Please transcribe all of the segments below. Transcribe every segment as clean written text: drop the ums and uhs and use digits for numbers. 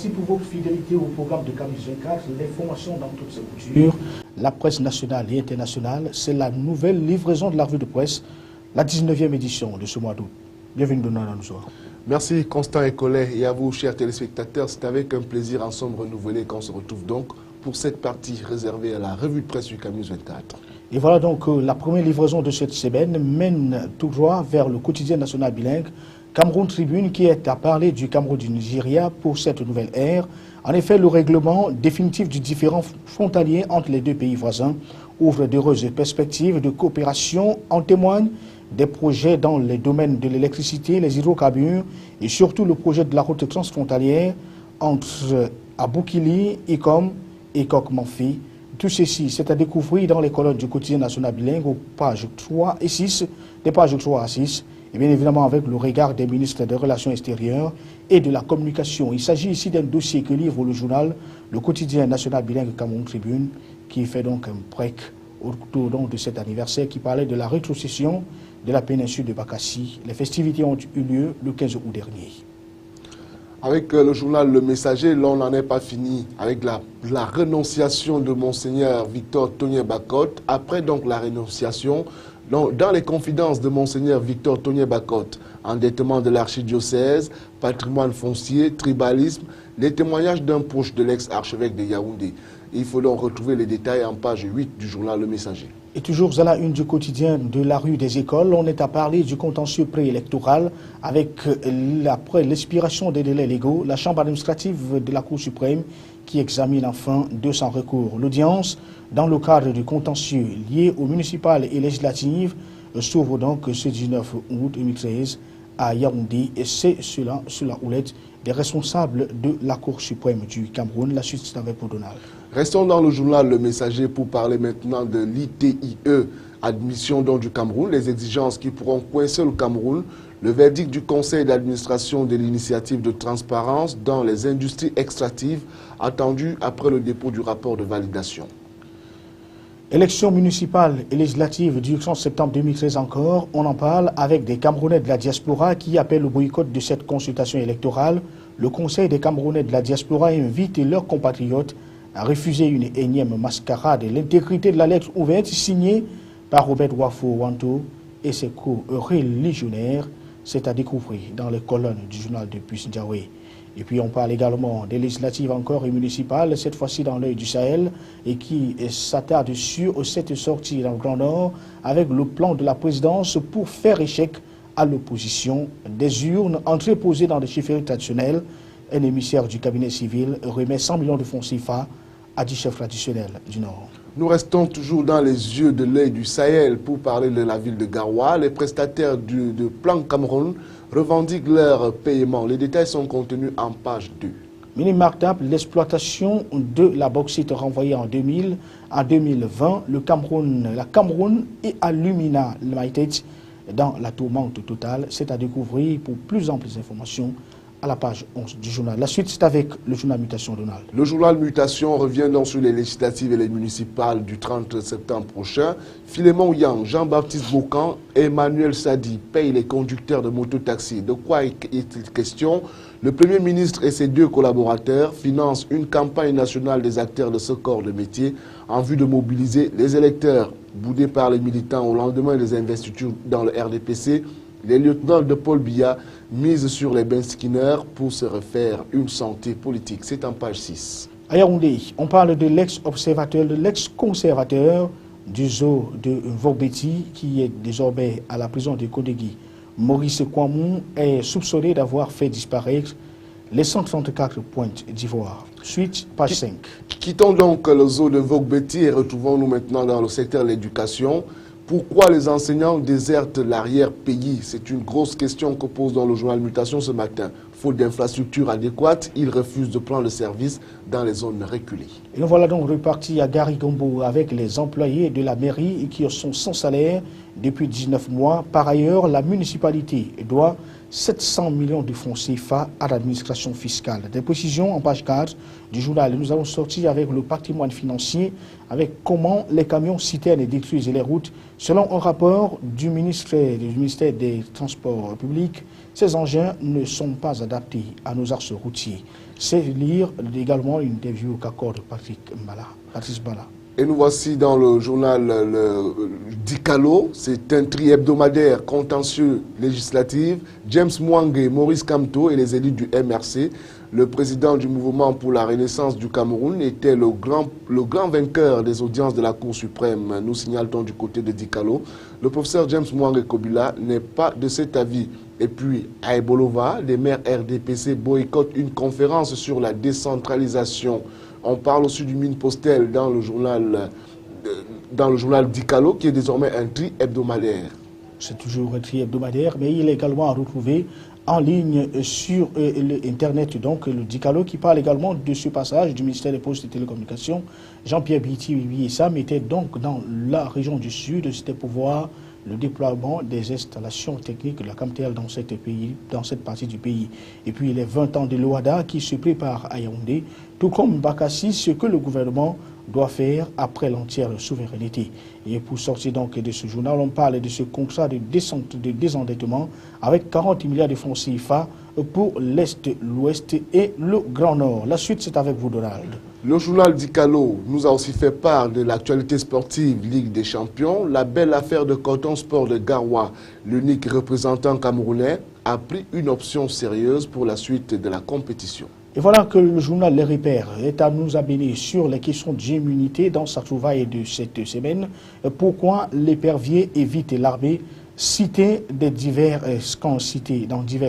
Merci pour votre fidélité au programme de Camille 24. L'information dans toutes ses coutures. La presse nationale et internationale, c'est la nouvelle livraison de la revue de presse, la 19e édition de ce mois d'août. Bienvenue dans nos soirs. Merci Constant et Collet, et à vous chers téléspectateurs, c'est avec un plaisir en somme renouvelé qu'on se retrouve donc pour cette partie réservée à la revue de presse du Camille 24. Et voilà donc la première livraison de cette semaine mène tout droit vers le quotidien national bilingue Cameroun Tribune qui est à parler du Cameroun du Nigeria pour cette nouvelle ère. En effet, le règlement définitif du différend frontalier entre les deux pays voisins ouvre d'heureuses perspectives de coopération. En témoignent des projets dans les domaines de l'électricité, les hydrocarbures et surtout le projet de la route transfrontalière entre Aboukili, Ikom et Kok-Manfi. Tout ceci, c'est à découvrir dans les colonnes du quotidien national bilingue aux pages 3 et 6, des pages 3 à 6, et bien évidemment avec le regard des ministres des Relations extérieures et de la communication. Il s'agit ici d'un dossier que livre le journal, le quotidien national bilingue Cameroun Tribune, qui fait donc un break autour de cet anniversaire qui parlait de la rétrocession de la péninsule de Bakassi. Les festivités ont eu lieu le 15 août dernier. Avec le journal Le Messager, là on n'en est pas fini avec la renonciation de Monseigneur Victor Tonyé-Bakot. Après donc la renonciation, dans les confidences de Monseigneur Victor Tonyé-Bakot, endettement de l'archidiocèse, patrimoine foncier, tribalisme, les témoignages d'un proche de l'ex-archevêque de Yaoundé. Il faut donc retrouver les détails en page 8 du journal Le Messager. Et toujours à la une du quotidien de la rue des écoles, on est à parler du contentieux préélectoral avec après l'expiration des délais légaux, la Chambre administrative de la Cour suprême qui examine enfin 200 recours. L'audience, dans le cadre du contentieux lié aux municipales et législatives, s'ouvre donc ce 19 août 2013 à Yaoundé et c'est cela sous la houlette des responsables de la Cour suprême du Cameroun. La suite, c'est avec Donald. Restons dans le journal Le Messager pour parler maintenant de l'ITIE, admission donc du Cameroun, les exigences qui pourront coincer le Cameroun, le verdict du conseil d'administration de l'initiative de transparence dans les industries extractives attendu après le dépôt du rapport de validation. Élections municipales et législatives du 11 septembre 2013 encore, on en parle avec des Camerounais de la diaspora qui appellent au boycott de cette consultation électorale. Le Conseil des Camerounais de la diaspora invite leurs compatriotes à refuser une énième mascarade. L'intégrité de la lettre ouverte signée par Robert Wafo-Wanto et ses co-religionnaires, c'est à découvrir dans les colonnes du journal de Puss Ndiawe. Et puis on parle également des législatives encore et municipales, cette fois-ci dans l'œil du Sahel, et qui s'attarde sur cette sortie dans le Grand Nord avec le plan de la présidence pour faire échec à l'opposition. Des urnes entreposées dans des chefferies traditionnelles. Un émissaire du cabinet civil remet 100 millions de francs CFA à 10 chefs traditionnels du Nord. Nous restons toujours dans les yeux de l'œil du Sahel pour parler de la ville de Garoua. Les prestataires de Plan Cameroun revendiquent leur paiement. Les détails sont contenus en page 2. Minimartable, l'exploitation de la bauxite renvoyée en 2000 à 2020, la Cameroun et Alumina Limited dans la tourmente totale. C'est à découvrir pour plus amples informations à la page 11 du journal. La suite, c'est avec le journal Mutation, Donald. Le journal Mutation revient donc sur les législatives et les municipales du 30 septembre prochain. Philémon Yang, Jean-Baptiste Bocan, Emmanuel Sadi payent les conducteurs de mototaxi. De quoi est-il question? Le Premier ministre et ses 2 collaborateurs financent une campagne nationale des acteurs de ce corps de métier en vue de mobiliser les électeurs. Boudés par les militants au lendemain des investitures dans le RDPC, les lieutenants de Paul Biya misent sur les benskinners pour se refaire une santé politique. C'est en page 6. À Yaoundé, on parle de l'ex-observateur, de l'ex-conservateur du zoo de Vogbeti qui est désormais à la prison de Kodegui. Maurice Kwamou est soupçonné d'avoir fait disparaître les 134 pointes d'ivoire. Suite, page 5. Quittons donc le zoo de Vogbeti et retrouvons-nous maintenant dans le secteur de l'éducation. Pourquoi les enseignants désertent l'arrière-pays? C'est une grosse question que pose dans le journal Mutation ce matin. Faute d'infrastructures adéquates, ils refusent de prendre le service dans les zones reculées. Et nous voilà donc repartis à Garigombo avec les employés de la mairie qui sont sans salaire depuis 19 mois. Par ailleurs, la municipalité doit 700 millions de francs CFA à l'administration fiscale. Des précisions en page 4 du journal. Nous avons sorti avec le patrimoine financier, avec comment les camions citernes détruisent les routes. Selon un rapport du ministère des Transports publics, ces engins ne sont pas adaptés à nos axes routiers. C'est lire également une interview qu'accorde Patrice Bala. Et nous voici dans le journal Dicalo. C'est un tri hebdomadaire contentieux législatif. James Mwangue, Maurice Kamto et les élus du MRC. Le président du mouvement pour la renaissance du Cameroun était le grand vainqueur des audiences de la Cour suprême, nous signale-t-on du côté de Dicalo. Le professeur James Mwangue Kobila n'est pas de cet avis. Et puis, à Ebolova, les maires RDPC boycottent une conférence sur la décentralisation. On parle aussi du mine postel dans le journal Dicalo, qui est désormais un tri hebdomadaire. C'est toujours un tri hebdomadaire, mais il est également à retrouver en ligne sur Internet, donc le Dicalo, qui parle également de ce passage du ministère des Postes et des Télécommunications. Jean-Pierre Biti Sam était donc dans la région du Sud, c'était pour voir le déploiement des installations techniques de la Camtel dans cette partie du pays. Et puis les 20 ans de l'OADA qui se préparent à Yaoundé, tout comme Bakassi, ce que le gouvernement doit faire après l'entière souveraineté. Et pour sortir donc de ce journal, on parle de ce contrat de désendettement avec 40 milliards de francs CFA pour l'Est, l'Ouest et le Grand Nord. La suite, c'est avec vous, Donald. Le journal Dicalo nous a aussi fait part de l'actualité sportive Ligue des Champions. La belle affaire de Coton Sport de Garoua, l'unique représentant camerounais, a pris une option sérieuse pour la suite de la compétition. Et voilà que le journal Les Repères est à nous amener sur les questions d'immunité dans sa trouvaille de cette semaine. Pourquoi l'épervier évite l'armée? Cité dans divers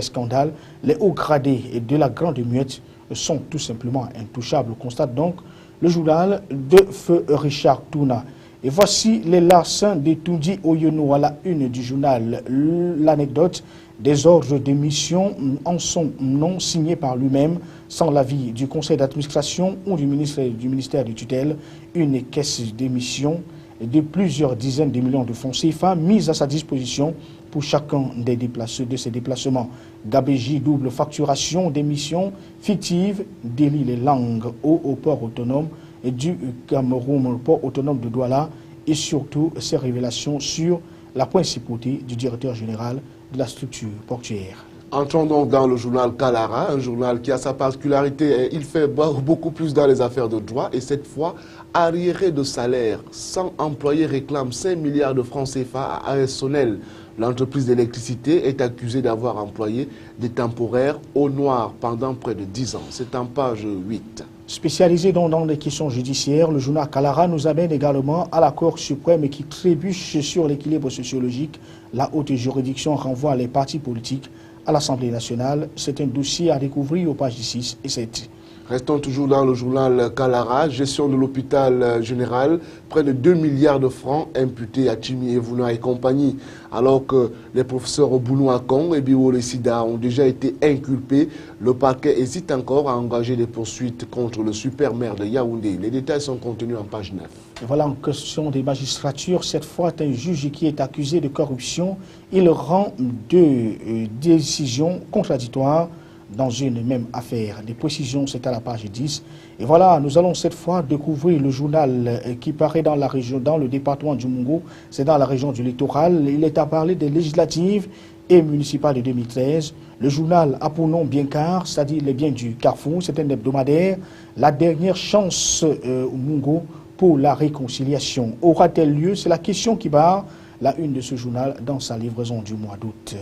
scandales, les hauts gradés de la Grande Muette sont tout simplement intouchables, constate donc le journal de Feu Richard Touna. Et voici les larcins de Tundi Oyono à la une du journal. L'anecdote des ordres de mission en sont non signés par lui-même, sans l'avis du conseil d'administration ou du ministère de tutelle. Une caisse d'émission de plusieurs dizaines de millions de francs CFA mise à sa disposition pour chacun de ces déplacements. Gabéji, double facturation d'émissions fictives, délie les langues au port autonome du Cameroun, le port autonome de Douala, et surtout ses révélations sur la principauté du directeur général de la structure portuaire. Entrons donc dans le journal Kalara, un journal qui a sa particularité, il fait beaucoup plus dans les affaires de droit et cette fois, arriéré de salaire. 100 employés réclament 5 milliards de francs CFA à ASSonel. L'entreprise d'électricité est accusée d'avoir employé des temporaires au noir pendant près de 10 ans. C'est en page 8. Spécialisé dans les questions judiciaires, le journal Kalara nous amène également à la Cour suprême qui trébuche sur l'équilibre sociologique. La haute juridiction renvoie les partis politiques à l'Assemblée nationale. C'est un dossier à découvrir aux pages 6 et 7. Restons toujours dans le journal Kalara, gestion de l'hôpital général, près de 2 milliards de francs imputés à Timi Evuna et compagnie. Alors que les professeurs Obounou Akong et Biwole Sida ont déjà été inculpés, le parquet hésite encore à engager des poursuites contre le super maire de Yaoundé. Les détails sont contenus en page 9. Et voilà, en question des magistratures, cette fois, un juge qui est accusé de corruption. Il rend deux décisions contradictoires dans une même affaire. Les précisions, c'est à la page 10. Et voilà, nous allons cette fois découvrir le journal qui paraît dans la région, dans le département du Mungo. C'est dans la région du littoral. Il est à parler des législatives et municipales de 2013. Le journal a pour nom Biencar, c'est-à-dire les biens du Carrefour. C'est un hebdomadaire. La dernière chance au Mungo pour la réconciliation. Aura-t-elle lieu? C'est la question qui barre la une de ce journal dans sa livraison du mois d'août.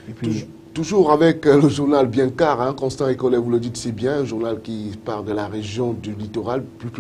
Et puis, toujours avec le journal Biencar, hein, Constant Écollet, vous le dites si bien, un journal qui part de la région du littoral, plus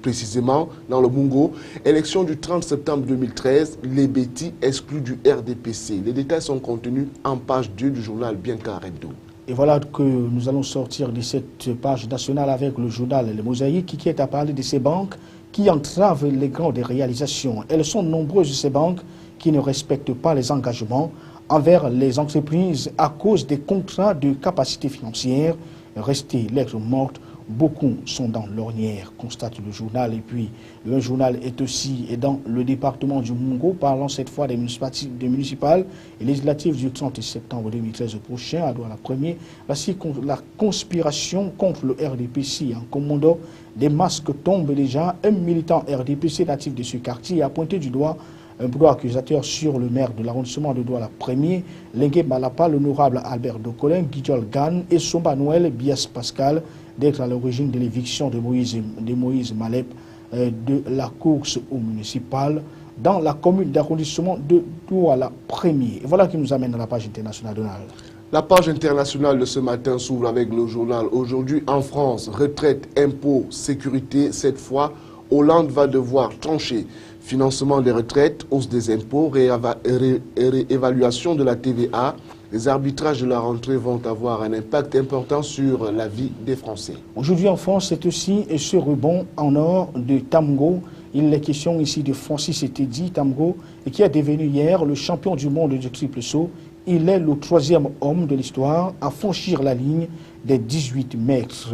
précisément dans le Mungo. Élection du 30 septembre 2013, les Bétis exclus du RDPC. Les détails sont contenus en page 2 du journal Biencar Hebdo. Et voilà que nous allons sortir de cette page nationale avec le journal Les Mosaïques qui est à parler de ces banques qui entravent les grandes réalisations. Elles sont nombreuses, ces banques, qui ne respectent pas les engagements envers les entreprises à cause des contrats de capacité financière. Restées lettres mortes, beaucoup sont dans l'ornière, constate le journal. Et puis, le journal est aussi dans le département du Mungo, parlant cette fois des municipales et législatives du 30 septembre 2013 prochain, à Douala Premier. La conspiration contre le RDPC en commandant des masques tombe déjà. Un militant RDPC natif de ce quartier a pointé du doigt un doigt accusateur sur le maire de l'arrondissement de Douala Premier, Lengue Malapa, l'honorable Albert Docolin, Guidjol Gan et Somba Noël Bias Pascal, d'être à l'origine de l'éviction de Moïse Malep de la course au municipal dans la commune d'arrondissement de Douala 1er. Et voilà qui nous amène à la page internationale, Donald. La page internationale de ce matin s'ouvre avec le journal Aujourd'hui en France, retraite, impôts, sécurité. Cette fois, Hollande va devoir trancher. Financement des retraites, hausse des impôts, réévaluation de la TVA. Les arbitrages de la rentrée vont avoir un impact important sur la vie des Français. Aujourd'hui en France, c'est aussi ce rebond en or de Tamgo. Il est question ici de Francis Etedi Tamgo, qui a devenu hier le champion du monde du triple saut. Il est le 3e homme de l'histoire à franchir la ligne des 18 mètres.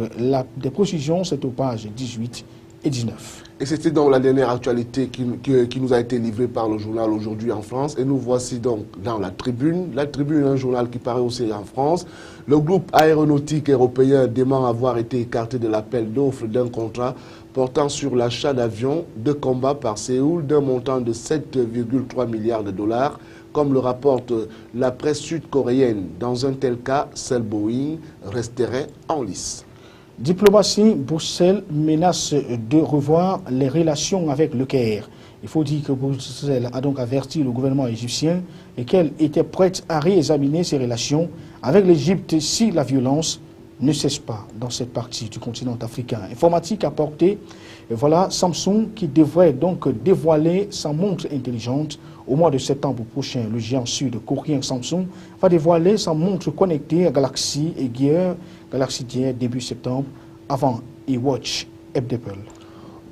Des précisions, c'est aux pages 18 et 19. Et c'était donc la dernière actualité qui nous a été livrée par le journal Aujourd'hui en France. Et nous voici donc dans la Tribune. La Tribune est un journal qui paraît aussi en France. Le groupe aéronautique européen dément avoir été écarté de l'appel d'offres d'un contrat portant sur l'achat d'avions de combat par Séoul d'un montant de 7,3 milliards de dollars. Comme le rapporte la presse sud-coréenne, dans un tel cas, seul Boeing resterait en lice. Diplomatie, Bruxelles menace de revoir les relations avec le Caire. Il faut dire que Bruxelles a donc averti le gouvernement égyptien et qu'elle était prête à réexaminer ses relations avec l'Égypte si la violence ne cesse pas dans cette partie du continent africain. Informatique apportée, voilà Samsung qui devrait donc dévoiler sa montre intelligente au mois de septembre prochain. Le géant sud-coréen Samsung va dévoiler sa montre connectée à Galaxy Gear début septembre avant iWatch Apple.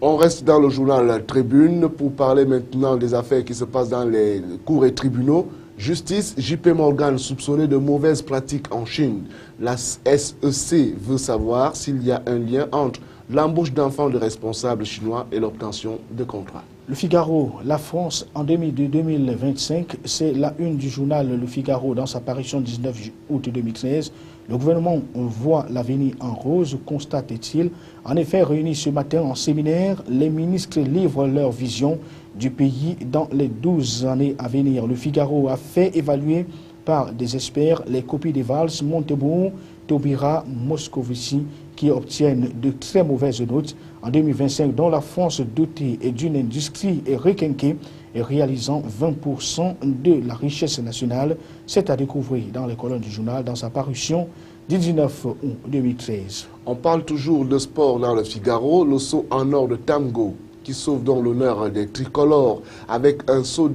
On reste dans le journal Tribune pour parler maintenant des affaires qui se passent dans les cours et tribunaux. Justice, JP Morgan soupçonné de mauvaises pratiques en Chine. La SEC veut savoir s'il y a un lien entre l'embauche d'enfants de responsables chinois et l'obtention de contrats. Le Figaro, la France en 2025, c'est la une du journal Le Figaro dans sa parution 19 août 2013. Le gouvernement voit l'avenir en rose, constate-t-il. En effet, réunis ce matin en séminaire, les ministres livrent leur vision du pays dans les 12 années à venir. Le Figaro a fait évaluer par des experts les copies des Valls, Montebourg, Taubira, Moscovici, qui obtiennent de très mauvaises notes en 2025, dont la France dotée d'une industrie requinquée et réalisant 20% de la richesse nationale. C'est à découvrir dans les colonnes du journal dans sa parution 19 août 2013. On parle toujours de sport dans le Figaro, le saut en or de Tamgo qui sauve donc l'honneur des tricolores avec un saut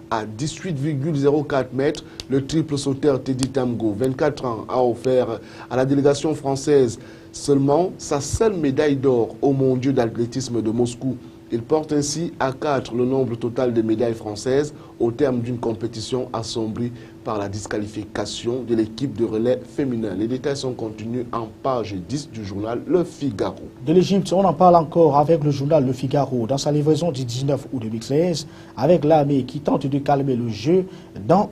à 18,04 mètres. Le triple sauteur Teddy Tamgo, 24 ans, a offert à la délégation française seulement sa seule médaille d'or aux mondiaux d'athlétisme de Moscou. Il porte ainsi à 4 le nombre total de médailles françaises au terme d'une compétition assombrie par la disqualification de l'équipe de relais féminin. Les détails sont contenus en page 10 du journal Le Figaro. De l'Égypte, on en parle encore avec le journal Le Figaro dans sa livraison du 19 août 2013 avec l'armée qui tente de calmer le jeu dans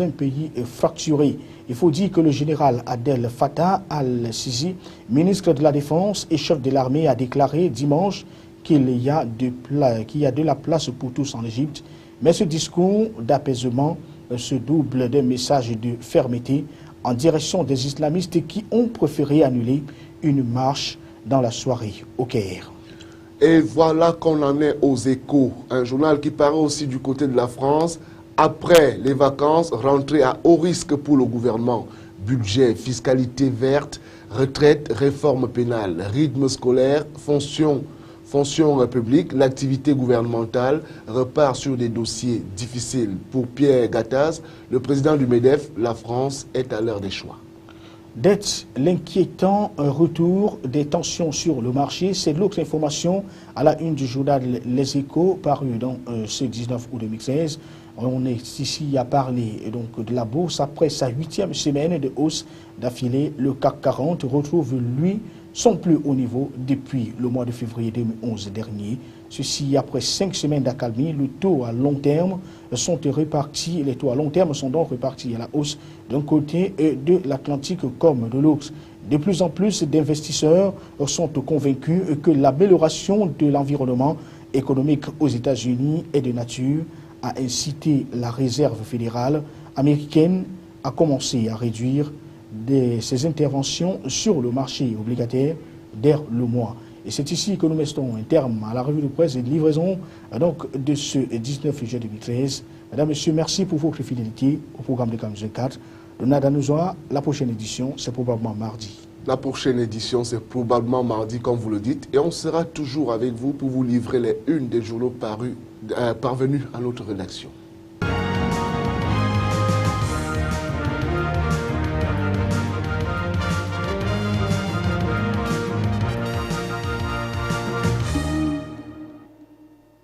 un pays fracturé. Il faut dire que le général Abdel Fattah al-Sisi, ministre de la Défense et chef de l'armée, a déclaré dimanche qu'il y a de la place pour tous en Égypte. Mais ce discours d'apaisement se double d'un message de fermeté en direction des islamistes qui ont préféré annuler une marche dans la soirée au Caire. Et voilà qu'on en est aux Échos, un journal qui paraît aussi du côté de la France. Après les vacances, rentrée à haut risque pour le gouvernement. Budget, fiscalité verte, retraite, réforme pénale, rythme scolaire, fonction publique, l'activité gouvernementale repart sur des dossiers difficiles. Pour Pierre Gattaz, le président du MEDEF, la France est à l'heure des choix. Dette, l'inquiétant retour des tensions sur le marché, c'est l'autre information à la une du journal Les Échos, paru dans ce 19 août 2016. On est ici à parler donc de la bourse. Après sa 8e semaine de hausse d'affilée, le CAC 40 retrouve, lui, son plus haut niveau depuis le mois de février 2011 dernier. Ceci après 5 semaines d'accalmie. Les taux à long terme sont donc repartis à la hausse d'un côté de l'Atlantique comme de l'autre. De plus en plus d'investisseurs sont convaincus que l'amélioration de l'environnement économique aux États-Unis est de nature à inciter la réserve fédérale américaine à commencer à réduire de ses interventions sur le marché obligataire dès le mois. Et c'est ici que nous mettons un terme à la revue de presse et de livraison donc, de ce 19 juillet 2013. Mesdames, Messieurs, merci pour votre fidélité au programme de Canal 4. Donada Nouzoa, la prochaine édition, c'est probablement mardi. La prochaine édition, c'est probablement mardi, comme vous le dites. Et on sera toujours avec vous pour vous livrer les unes des journaux parvenus à notre rédaction.